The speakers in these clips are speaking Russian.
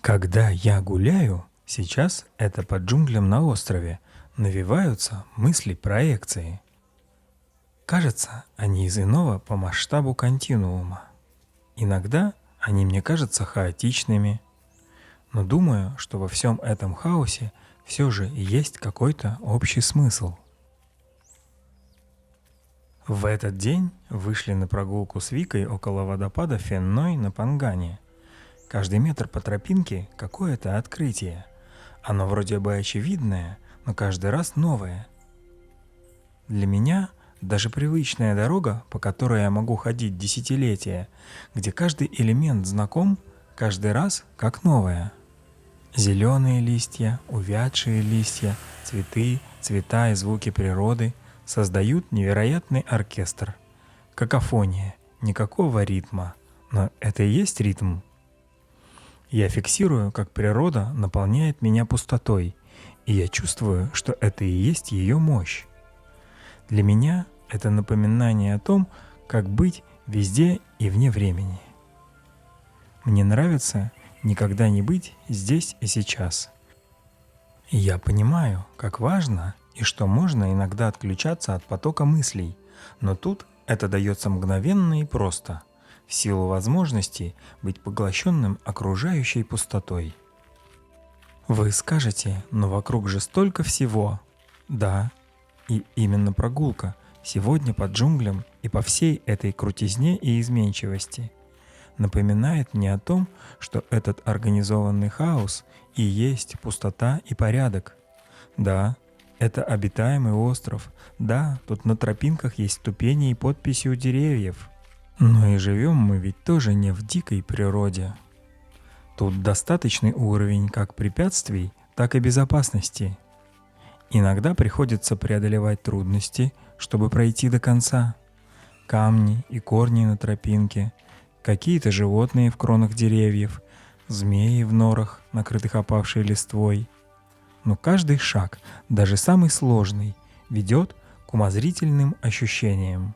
Когда я гуляю, сейчас это под джунглям на острове, навеваются мысли проекции. Кажется, они из иного по масштабу континуума. Иногда они мне кажутся хаотичными, но думаю, что во всем этом хаосе все же есть какой-то общий смысл. В этот день вышли на прогулку с Викой около водопада Фенной на Пангане. Каждый метр по тропинке – какое-то открытие. Оно вроде бы очевидное, но каждый раз новое. Для меня даже привычная дорога, по которой я могу ходить десятилетия, где каждый элемент знаком, каждый раз как новое. Зеленые листья, увядшие листья, цветы, цвета и звуки природы создают невероятный оркестр. Какофония, никакого ритма, но это и есть ритм. Я фиксирую, как природа наполняет меня пустотой, и я чувствую, что это и есть ее мощь. Для меня это напоминание о том, как быть везде и вне времени. Мне нравится никогда не быть здесь и сейчас. И я понимаю, как важно и что можно иногда отключаться от потока мыслей, но тут это дается мгновенно и просто, в силу возможности быть поглощенным окружающей пустотой. Вы скажете, но вокруг же столько всего. Да, и именно прогулка сегодня по джунглям и по всей этой крутизне и изменчивости напоминает мне о том, что этот организованный хаос и есть пустота и порядок. Да, это обитаемый остров, да, тут на тропинках есть ступени и подписи у деревьев. Но и живем мы ведь тоже не в дикой природе. Тут достаточный уровень как препятствий, так и безопасности. Иногда приходится преодолевать трудности, чтобы пройти до конца. Камни и корни на тропинке, какие-то животные в кронах деревьев, змеи в норах, накрытых опавшей листвой. Но каждый шаг, даже самый сложный, ведет к умозрительным ощущениям.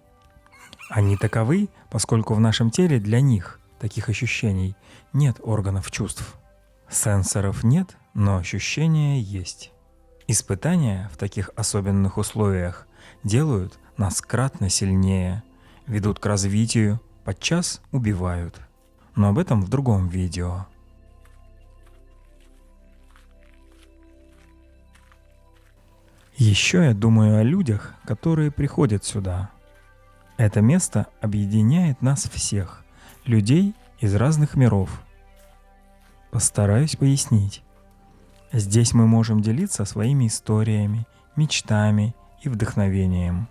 Они таковы, поскольку в нашем теле для них, таких ощущений, нет органов чувств. Сенсоров нет, но ощущения есть. Испытания в таких особенных условиях делают нас кратно сильнее, ведут к развитию, подчас убивают. Но об этом в другом видео. Еще я думаю о людях, которые приходят сюда. Это место объединяет нас всех, людей из разных миров. Постараюсь пояснить. Здесь мы можем делиться своими историями, мечтами и вдохновением.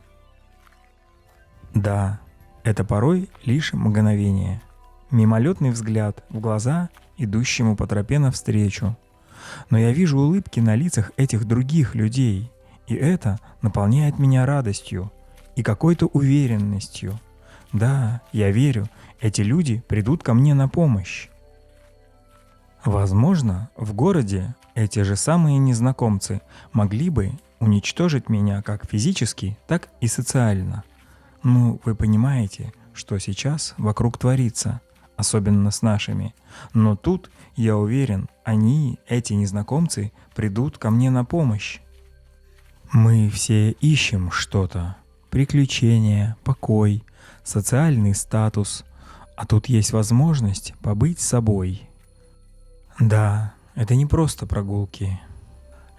Да, это порой лишь мгновение, мимолетный взгляд в глаза идущему по тропе навстречу. Но я вижу улыбки на лицах этих других людей, и это наполняет меня радостью и какой-то уверенностью. Да, я верю, эти люди придут ко мне на помощь. Возможно, в городе эти же самые незнакомцы могли бы уничтожить меня как физически, так и социально. Ну, вы понимаете, что сейчас вокруг творится, особенно с нашими. Но тут, я уверен, они, эти незнакомцы, придут ко мне на помощь. Мы все ищем что-то. Приключения, покой, социальный статус. А тут есть возможность побыть собой. Да, это не просто прогулки.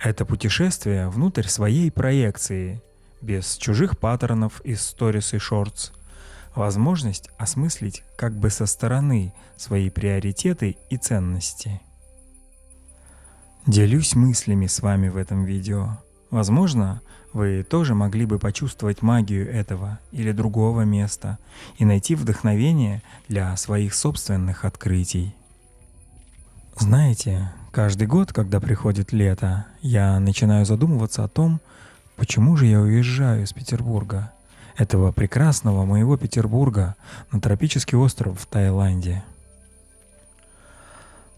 Это путешествие внутрь своей проекции, без чужих паттернов из сторис и шортс. Возможность осмыслить как бы со стороны свои приоритеты и ценности. Делюсь мыслями с вами в этом видео. Возможно, вы тоже могли бы почувствовать магию этого или другого места и найти вдохновение для своих собственных открытий. Знаете, каждый год, когда приходит лето, я начинаю задумываться о том, почему же я уезжаю из Петербурга, этого прекрасного моего Петербурга, на тропический остров в Таиланде.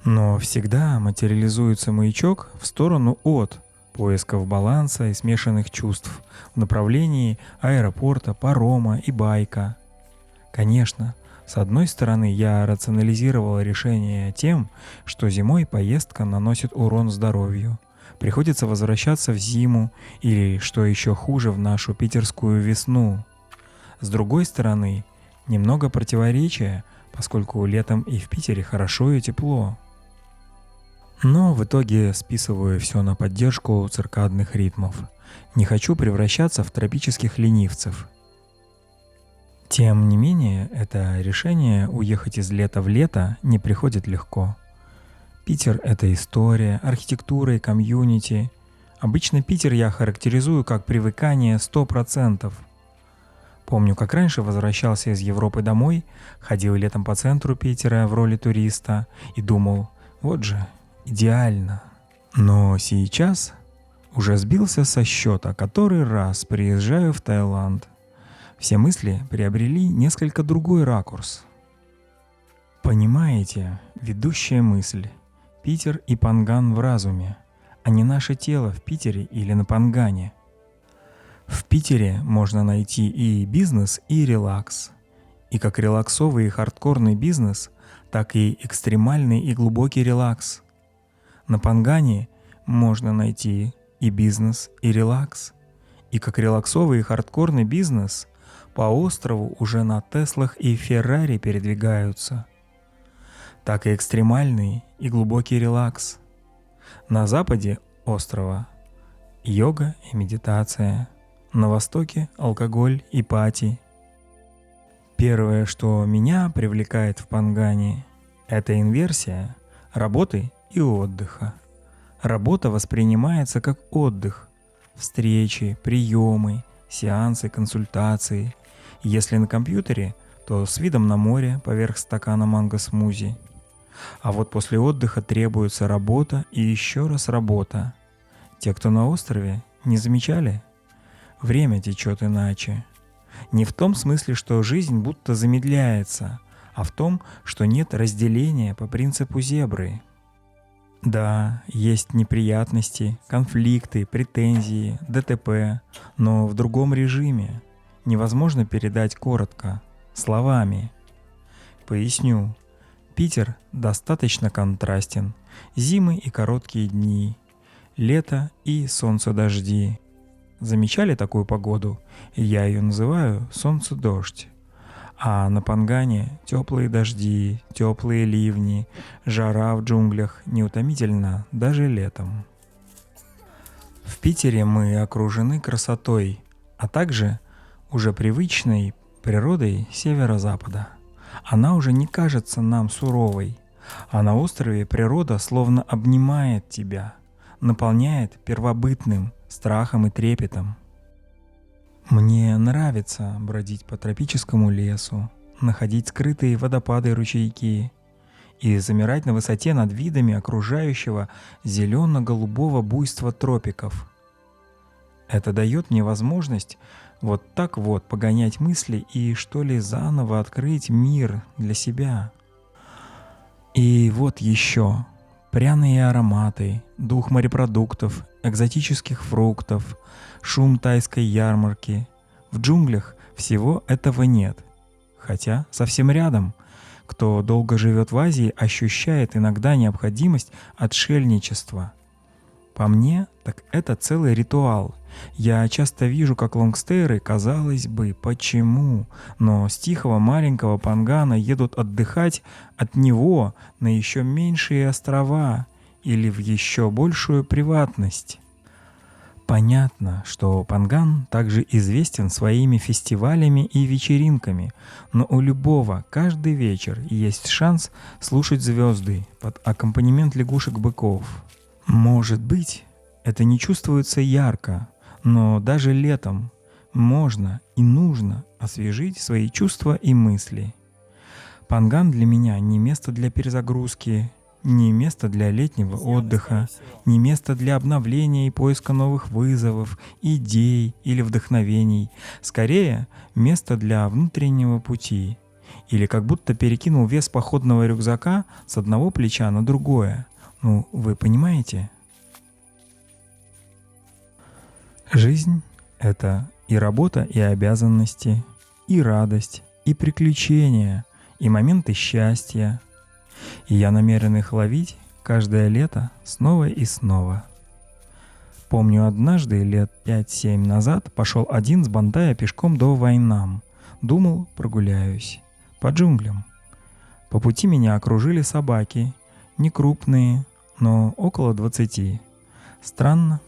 Но всегда материализуется маячок в сторону от поисков баланса и смешанных чувств в направлении аэропорта, парома и байка. Конечно, с одной стороны, я рационализировал решение тем, что зимой поездка наносит урон здоровью. Приходится возвращаться в зиму или, что еще хуже, в нашу питерскую весну. С другой стороны, немного противоречия, поскольку летом и в Питере хорошо и тепло. Но в итоге списываю все на поддержку циркадных ритмов. Не хочу превращаться в тропических ленивцев. Тем не менее, это решение уехать из лета в лето не приходит легко. Питер — это история, архитектура и комьюнити. Обычно Питер я характеризую как привыкание 100%. Помню, как раньше возвращался из Европы домой, ходил летом по центру Питера в роли туриста и думал, вот же, идеально. Но сейчас уже сбился со счета, который раз приезжаю в Таиланд. Все мысли приобрели несколько другой ракурс. Понимаете, ведущая мысль. Питер и Панган в разуме, а не наше тело в Питере или на Пангане. В Питере можно найти и бизнес, и релакс. И как релаксовый и хардкорный бизнес, так и экстремальный и глубокий релакс. На Пангане можно найти и бизнес, и релакс. И как релаксовый и хардкорный бизнес по острову уже на Теслах и Феррари передвигаются. Так и экстремальный и глубокий релакс. На западе острова йога и медитация. На востоке алкоголь и пати. Первое, что меня привлекает в Пангане, это инверсия работы и отдыха. Работа воспринимается как отдых. Встречи, приемы, сеансы, консультации. Если на компьютере, то с видом на море поверх стакана манго-смузи. А вот после отдыха требуется работа и еще раз работа. Те, кто на острове, не замечали? Время течет иначе. Не в том смысле, что жизнь будто замедляется, а в том, что нет разделения по принципу зебры. Да, есть неприятности, конфликты, претензии, ДТП, но в другом режиме. Невозможно передать коротко, словами. Поясню. Питер достаточно контрастен. Зимы и короткие дни, лето и солнце-дожди. Замечали такую погоду? Я ее называю солнце-дождь. А на Пангане теплые дожди, теплые ливни, жара в джунглях неутомительна даже летом. В Питере мы окружены красотой, а также уже привычной природой северо-запада. Она уже не кажется нам суровой, а на острове природа словно обнимает тебя, наполняет первобытным страхом и трепетом. Мне нравится бродить по тропическому лесу, находить скрытые водопады и ручейки и замирать на высоте над видами окружающего зелено-голубого буйства тропиков. Это дает мне возможность вот так вот погонять мысли и что ли заново открыть мир для себя. И вот еще. Пряные ароматы, дух морепродуктов, экзотических фруктов, шум тайской ярмарки. В джунглях всего этого нет. Хотя совсем рядом. Кто долго живет в Азии, ощущает иногда необходимость отшельничества. По мне, так это целый ритуал. Я часто вижу, как лонгстейеры, казалось бы, почему, но с тихого маленького Пангана едут отдыхать от него на еще меньшие острова или в еще большую приватность. Понятно, что Панган также известен своими фестивалями и вечеринками, но у любого каждый вечер есть шанс слушать звезды под аккомпанемент лягушек-быков. Может быть, это не чувствуется ярко, но даже летом можно и нужно освежить свои чувства и мысли. Панган для меня не место для перезагрузки, не место для летнего отдыха, не место для обновления и поиска новых вызовов, идей или вдохновений. Скорее, место для внутреннего пути. или как будто перекинул вес походного рюкзака с одного плеча на другое. Ну, вы понимаете? Жизнь — это и работа, и обязанности, и радость, и приключения, и моменты счастья. И я намерен их ловить каждое лето снова и снова. Помню, однажды, лет 5-7 назад, пошел один с Бантая пешком до Вайнам. Думал, прогуляюсь. По джунглям. По пути меня окружили собаки. Не крупные, но около 20. Странно.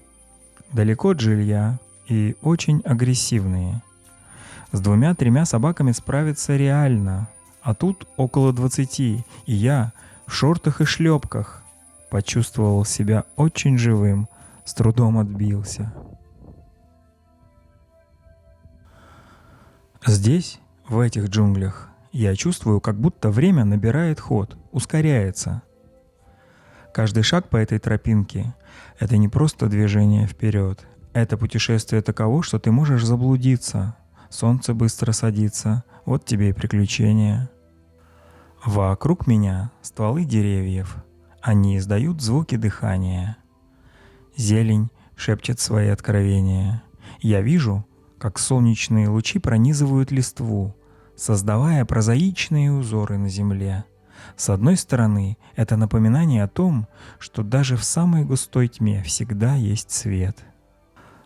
Далеко от жилья и очень агрессивные. С 2-3 собаками справиться реально. А тут около 20, и я в шортах и шлепках. Почувствовал себя очень живым, с трудом отбился. Здесь, в этих джунглях, я чувствую, как будто время набирает ход, ускоряется. Каждый шаг по этой тропинке — это не просто движение вперед. Это путешествие таково, что ты можешь заблудиться. Солнце быстро садится, вот тебе и приключения. Вокруг меня стволы деревьев. Они издают звуки дыхания. Зелень шепчет свои откровения. Я вижу, как солнечные лучи пронизывают листву, создавая прозаичные узоры на земле. С одной стороны, это напоминание о том, что даже в самой густой тьме всегда есть свет.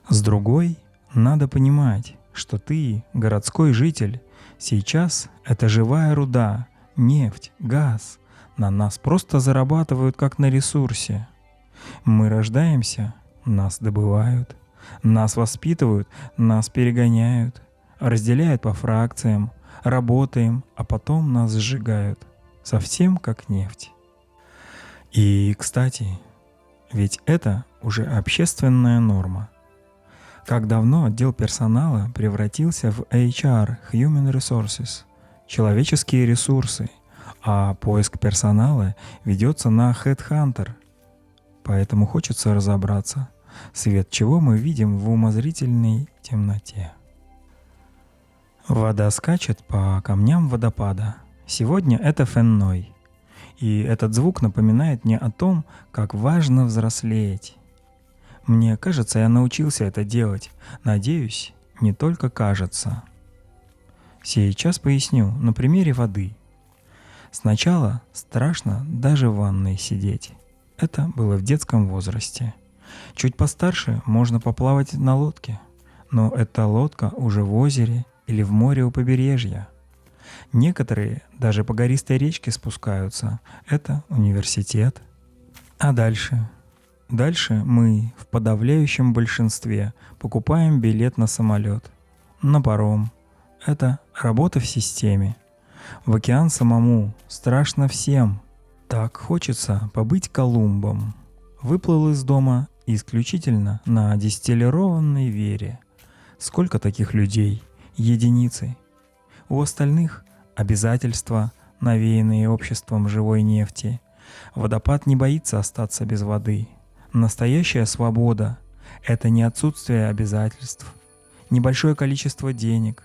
С другой, надо понимать, что ты, городской житель, сейчас это живая руда, нефть, газ. На нас просто зарабатывают как на ресурсе. Мы рождаемся, нас добывают, нас воспитывают, нас перегоняют, разделяют по фракциям, работаем, а потом нас сжигают. Совсем как нефть. И, кстати, ведь это уже общественная норма. Как давно отдел персонала превратился в HR, Human Resources, человеческие ресурсы, а поиск персонала ведется на Headhunter. Поэтому хочется разобраться, свет чего мы видим в умозрительной темноте. Вода скачет по камням водопада. Сегодня это Фенной. И этот звук напоминает мне о том, как важно взрослеть. Мне кажется, я научился это делать. Надеюсь, не только кажется. Сейчас поясню на примере воды. Сначала страшно даже в ванной сидеть. Это было в детском возрасте. Чуть постарше можно поплавать на лодке, но эта лодка уже в озере или в море у побережья. Некоторые даже по гористой речке спускаются. Это университет. А дальше? Дальше мы в подавляющем большинстве покупаем билет на самолет, на паром. Это работа в системе. В океан самому страшно всем. Так хочется побыть Колумбом. Выплыл из дома исключительно на дистиллированной вере. Сколько таких людей? Единицы. У остальных обязательства, навеянные обществом живой нефти. Водопад не боится остаться без воды. Настоящая свобода — это не отсутствие обязательств, небольшое количество денег.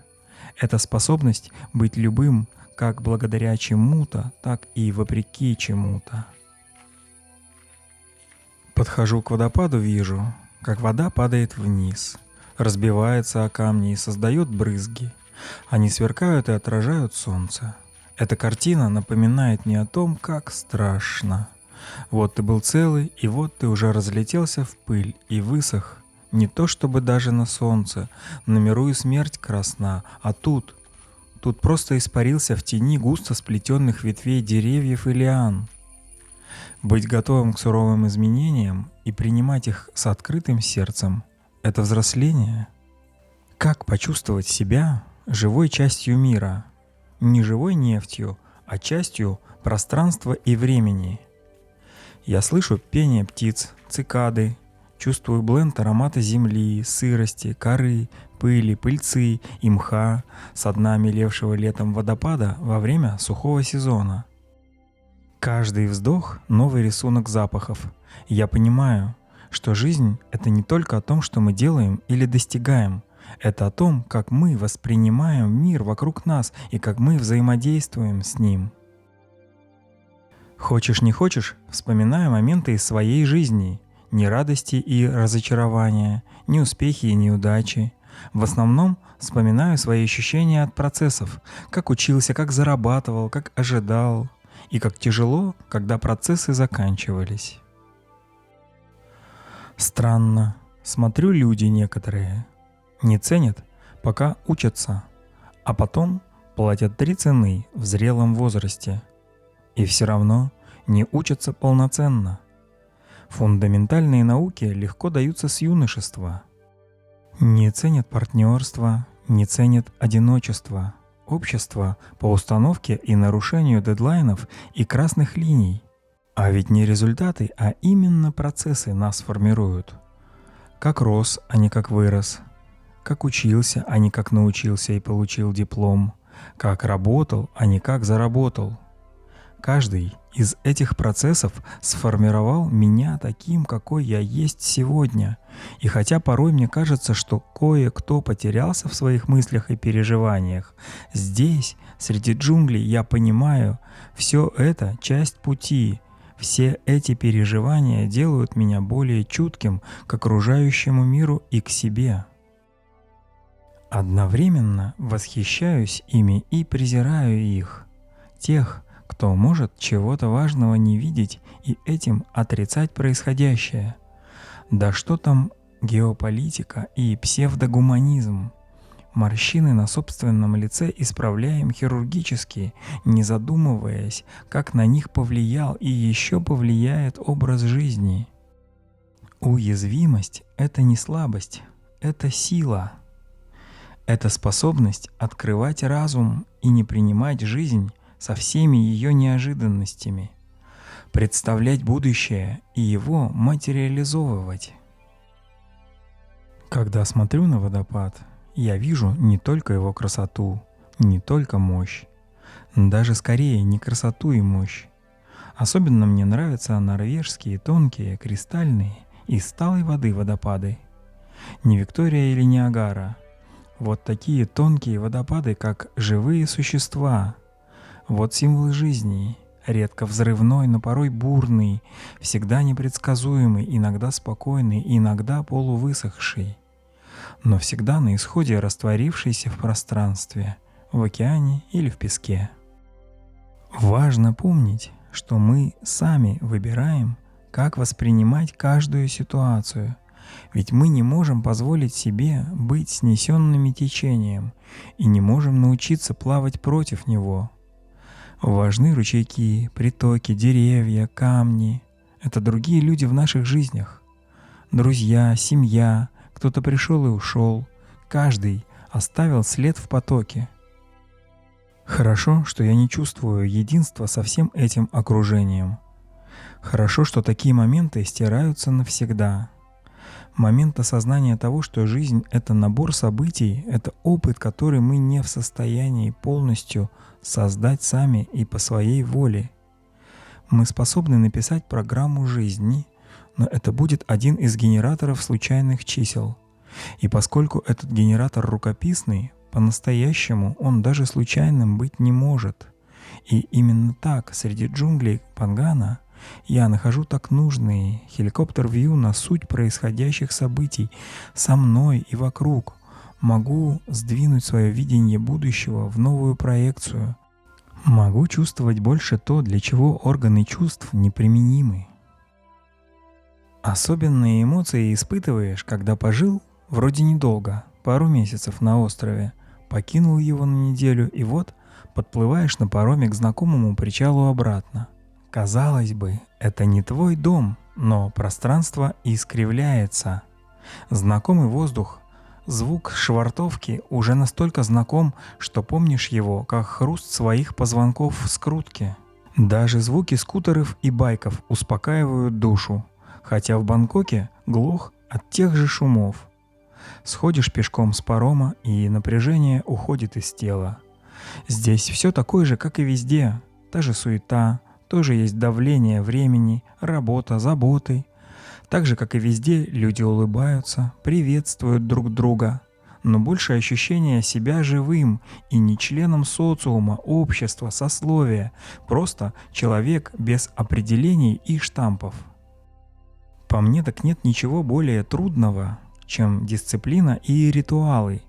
Это способность быть любым как благодаря чему-то, так и вопреки чему-то. Подхожу к водопаду, вижу, как вода падает вниз, разбивается о камни и создает брызги. Они сверкают и отражают солнце. Эта картина напоминает мне о том, как страшно. Вот ты был целый, и вот ты уже разлетелся в пыль и высох. Не то чтобы даже на солнце, на миру и смерть красна, а тут просто испарился в тени густо сплетенных ветвей деревьев и лиан. Быть готовым к суровым изменениям и принимать их с открытым сердцем — это взросление. Как почувствовать себя живой частью мира, не живой нефтью, а частью пространства и времени? Я слышу пение птиц, цикады, чувствую бленд аромата земли, сырости, коры, пыли, пыльцы и мха со дна мелевшего летом водопада во время сухого сезона. Каждый вздох — новый рисунок запахов. Я понимаю, что жизнь — это не только о том, что мы делаем или достигаем. Это о том, как мы воспринимаем мир вокруг нас и как мы взаимодействуем с ним. Хочешь не хочешь, вспоминая моменты из своей жизни, не радости и разочарования, не успехи и неудачи. В основном вспоминаю свои ощущения от процессов, как учился, как зарабатывал, как ожидал, и как тяжело, когда процессы заканчивались. Странно, смотрю, люди некоторые не ценят, пока учатся, а потом платят 3 цены в зрелом возрасте, и все равно не учатся полноценно. Фундаментальные науки легко даются с юношества. Не ценят партнерство, не ценят одиночество, общество по установке и нарушению дедлайнов и красных линий. А ведь не результаты, а именно процессы нас формируют. Как рос, а не как вырос. Как учился, а не как научился и получил диплом. Как работал, а не как заработал. Каждый из этих процессов сформировал меня таким, какой я есть сегодня. И хотя порой мне кажется, что кое-кто потерялся в своих мыслях и переживаниях, здесь, среди джунглей, я понимаю, все это часть пути. Все эти переживания делают меня более чутким к окружающему миру и к себе. Одновременно восхищаюсь ими и презираю их, тех, кто может чего-то важного не видеть и этим отрицать происходящее. Да что там геополитика и псевдогуманизм? Морщины на собственном лице исправляем хирургически, не задумываясь, как на них повлиял и еще повлияет образ жизни. Уязвимость — это не слабость, это сила. Это способность открывать разум и не принимать жизнь со всеми ее неожиданностями, представлять будущее и его материализовывать. Когда смотрю на водопад, я вижу не только его красоту, не только мощь, даже скорее не красоту и мощь. Особенно мне нравятся норвежские тонкие, кристальные, из талой воды водопады. Не Виктория или Ниагара. Вот такие тонкие водопады, как живые существа. Вот символ жизни, редко взрывной, но порой бурный, всегда непредсказуемый, иногда спокойный, иногда полувысохший, но всегда на исходе растворившийся в пространстве, в океане или в песке. Важно помнить, что мы сами выбираем, как воспринимать каждую ситуацию, ведь мы не можем позволить себе быть снесенными течением и не можем научиться плавать против него. Важны ручейки, притоки, деревья, камни. Это другие люди в наших жизнях. Друзья, семья, кто-то пришел и ушел. Каждый оставил след в потоке. Хорошо, что я не чувствую единства со всем этим окружением. Хорошо, что такие моменты стираются навсегда. Момент осознания того, что жизнь — это набор событий, это опыт, который мы не в состоянии полностью создать сами и по своей воле. Мы способны написать программу жизни, но это будет один из генераторов случайных чисел. И поскольку этот генератор рукописный, по-настоящему он даже случайным быть не может. И именно так среди джунглей Пангана я нахожу так нужный хеликоптер-вью на суть происходящих событий со мной и вокруг. Могу сдвинуть свое видение будущего в новую проекцию. Могу чувствовать больше то, для чего органы чувств неприменимы. Особенные эмоции испытываешь, когда пожил, вроде недолго, пару месяцев на острове, покинул его на неделю и вот подплываешь на пароме к знакомому причалу обратно. Казалось бы, это не твой дом, но пространство искривляется. Знакомый воздух, звук швартовки уже настолько знаком, что помнишь его, как хруст своих позвонков в скрутке. Даже звуки скутеров и байков успокаивают душу, хотя в Бангкоке глох от тех же шумов. Сходишь пешком с парома, и напряжение уходит из тела. Здесь все такое же, как и везде, та же суета, тоже есть давление времени, работа, заботы. Так же, как и везде, люди улыбаются, приветствуют друг друга. но больше ощущение себя живым и не членом социума, общества, сословия, просто человек без определений и штампов. По мне так нет ничего более трудного, чем дисциплина и ритуалы.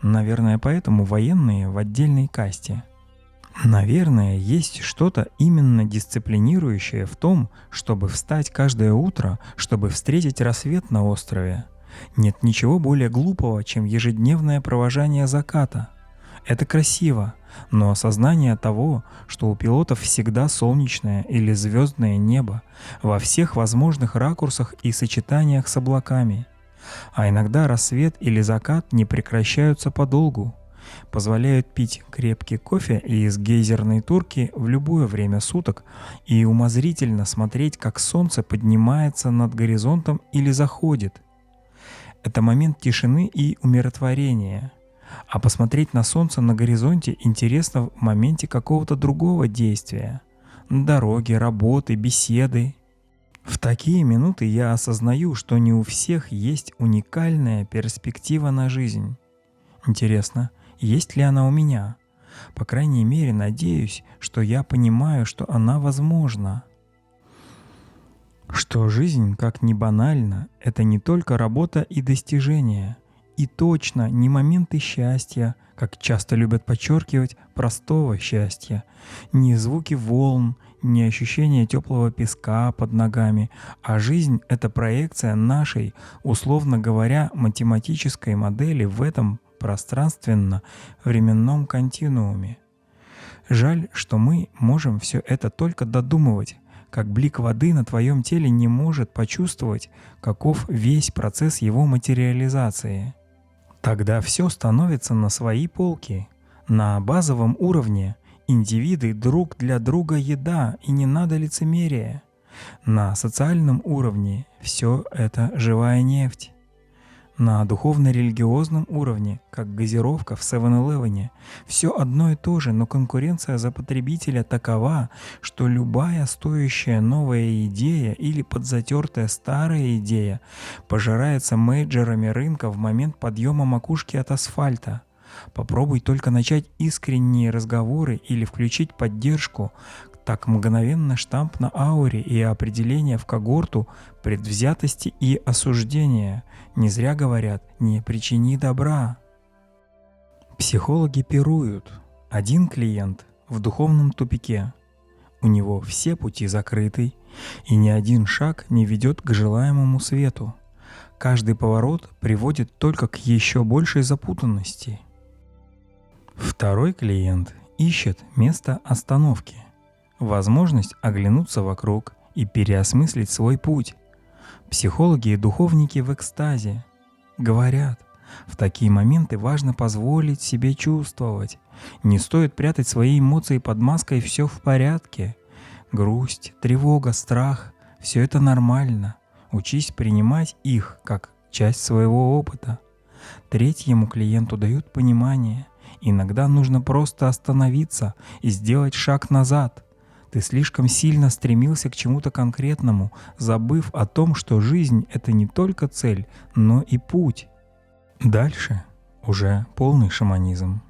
Наверное, поэтому военные в отдельной касте. Наверное, есть что-то именно дисциплинирующее в том, чтобы встать каждое утро, чтобы встретить рассвет на острове. Нет ничего более глупого, чем ежедневное провожание заката. Это красиво, но осознание того, что у пилотов всегда солнечное или звездное небо во всех возможных ракурсах и сочетаниях с облаками, а иногда рассвет или закат не прекращаются подолгу, позволяют пить крепкий кофе из гейзерной турки в любое время суток и умозрительно смотреть, как солнце поднимается над горизонтом или заходит. Это момент тишины и умиротворения. А посмотреть на солнце на горизонте интересно в моменте какого-то другого действия. Дороги, работы, беседы. В такие минуты я осознаю, что не у всех есть уникальная перспектива на жизнь. Интересно, есть ли она у меня? По крайней мере, надеюсь, что я понимаю, что она возможна. Что жизнь, как ни банально, это не только работа и достижения. И точно не моменты счастья, как часто любят подчеркивать, простого счастья. Не звуки волн, не ощущение теплого песка под ногами, а жизнь — это проекция нашей, условно говоря, математической модели в этом пространственно-временном континууме. Жаль, что мы можем все это только додумывать, как блик воды на твоем теле не может почувствовать, каков весь процесс его материализации. Тогда все становится на свои полки. На базовом уровне индивиды друг для друга еда, и не надо лицемерия. На социальном уровне все это живая нефть. На духовно-религиозном уровне, как газировка в 7-Eleven, все одно и то же, но конкуренция за потребителя такова, что любая стоящая новая идея или подзатертая старая идея пожирается мейджорами рынка в момент подъема макушки от асфальта. Попробуй только начать искренние разговоры или включить поддержку, так мгновенно штамп на ауре и определение в когорту предвзятости и осуждения. Не зря говорят «не причини добра». Психологи пируют. Один клиент в духовном тупике. У него все пути закрыты, и ни один шаг не ведет к желаемому свету. Каждый поворот приводит только к еще большей запутанности. Второй клиент ищет место остановки, возможность оглянуться вокруг и переосмыслить свой путь. Психологи и духовники в экстазе говорят, в такие моменты важно позволить себе чувствовать. Не стоит прятать свои эмоции под маской «все в порядке». Грусть, тревога, страх – все это нормально. Учись принимать их как часть своего опыта. Третьему клиенту дают понимание. Иногда нужно просто остановиться и сделать шаг назад. Ты слишком сильно стремился к чему-то конкретному, забыв о том, что жизнь — это не только цель, но и путь. Дальше уже полный шаманизм.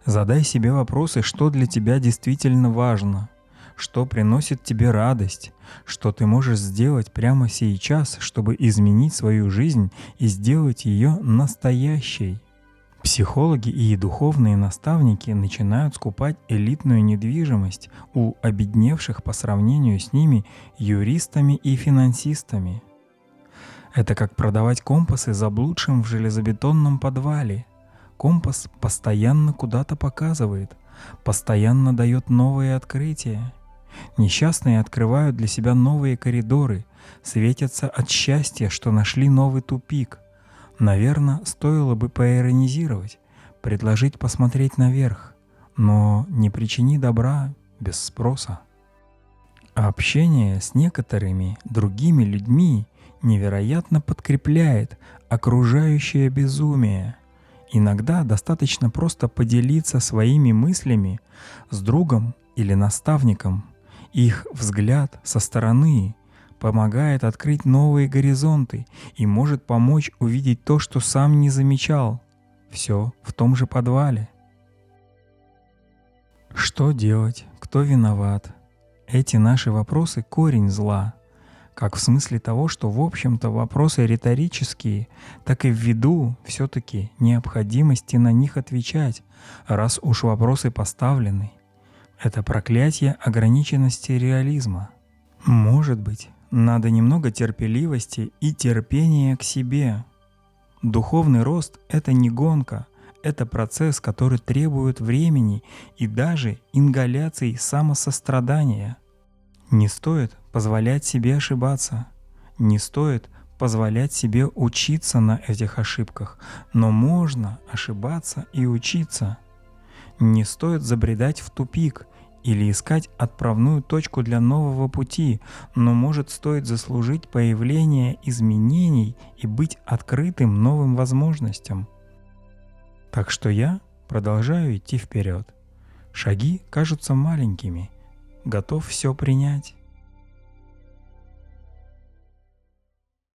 Задай себе вопросы, что для тебя действительно важно, что приносит тебе радость, что ты можешь сделать прямо сейчас, чтобы изменить свою жизнь и сделать ее настоящей. Психологи и духовные наставники начинают скупать элитную недвижимость у обедневших по сравнению с ними юристами и финансистами. Это как продавать компасы заблудшим в железобетонном подвале. Компас постоянно куда-то показывает, постоянно дает новые открытия. Несчастные открывают для себя новые коридоры, светятся от счастья, что нашли новый тупик. Наверное, стоило бы поиронизировать, предложить посмотреть наверх, но не причини добра без спроса. Общение с некоторыми другими людьми невероятно подкрепляет окружающее безумие. Иногда достаточно просто поделиться своими мыслями с другом или наставником. Их взгляд со стороны помогает открыть новые горизонты и может помочь увидеть то, что сам не замечал. все в том же подвале. Что делать? Кто виноват? Эти наши вопросы — корень зла. Как в смысле того, что в общем-то вопросы риторические, так и ввиду все-таки необходимости на них отвечать, раз уж вопросы поставлены. Это проклятие ограниченности реализма. Может быть, надо немного терпеливости и терпения к себе. Духовный рост — это не гонка, это процесс, который требует времени и даже ингаляций самосострадания. Не стоит позволять себе ошибаться, не стоит позволять себе учиться на этих ошибках, но можно ошибаться и учиться. Не стоит забредать в тупик или искать отправную точку для нового пути, но может стоит заслужить появление изменений и быть открытым новым возможностям. Так что я продолжаю идти вперед. Шаги кажутся маленькими, готов все принять.